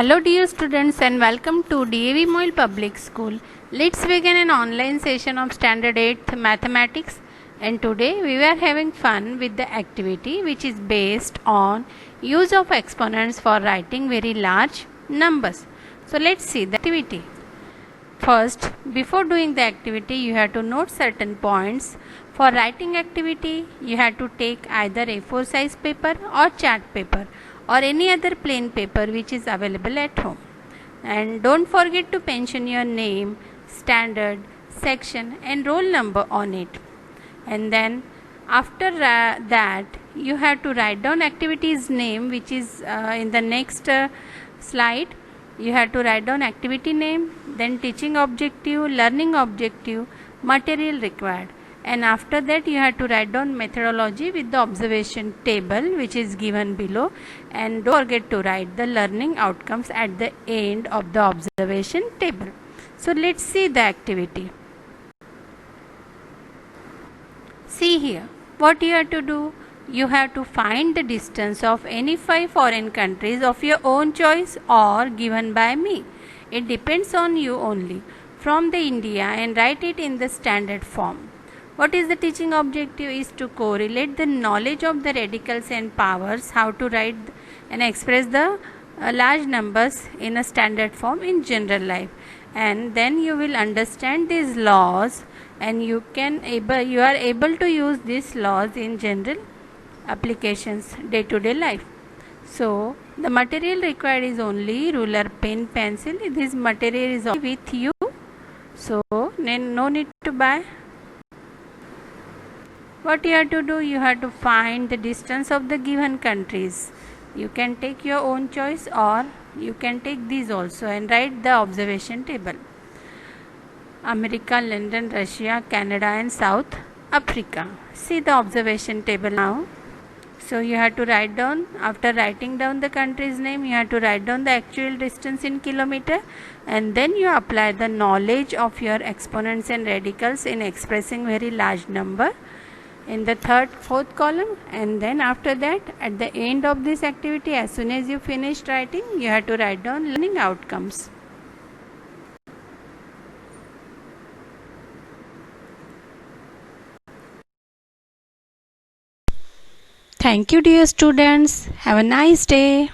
Hello dear students and welcome to DAV Moil Public School. Let's begin an online session of Standard 8th Mathematics, and today we are having fun with the activity which is based on use of exponents for writing very large numbers. So let's see the activity. First, before doing the activity, you have to note certain points. For writing activity, you have to take either A4 size paper or chart paper or any other plain paper which is available at home. And don't forget to mention your name, standard, section and roll number on it. And then after that, you have to write down activity's name, which is in the next slide. You have to write down activity name, then teaching objective, learning objective, material required, and after that you have to write down methodology with the observation table which is given below, and don't forget to write the learning outcomes at the end of the observation table. So let's see the activity. See here, what you have to do. You have to find the distance of any 5 foreign countries of your own choice or given by me. It depends on you only, from the India, and write it in the standard form. What is the teaching objective is to correlate the knowledge of the radicals and powers, how to write and express the large numbers in a standard form in general life, and then you will understand these laws and you are able to use these laws in general applications day-to-day life. So the material required is only ruler, pen, pencil. This material is only with you, so no need to buy. What you have to do, you have to find the distance of the given countries. You can take your own choice or you can take these also and write the observation table. America, London, Russia, Canada and South Africa. See the observation table now. So you have to write down, after writing down the country's name, you have to write down the actual distance in kilometer, and then you apply the knowledge of your exponents and radicals in expressing very large number in the fourth column, and then after that at the end of this activity, as soon as you finished writing, you have to write down learning outcomes. Thank you dear students. Have a nice day.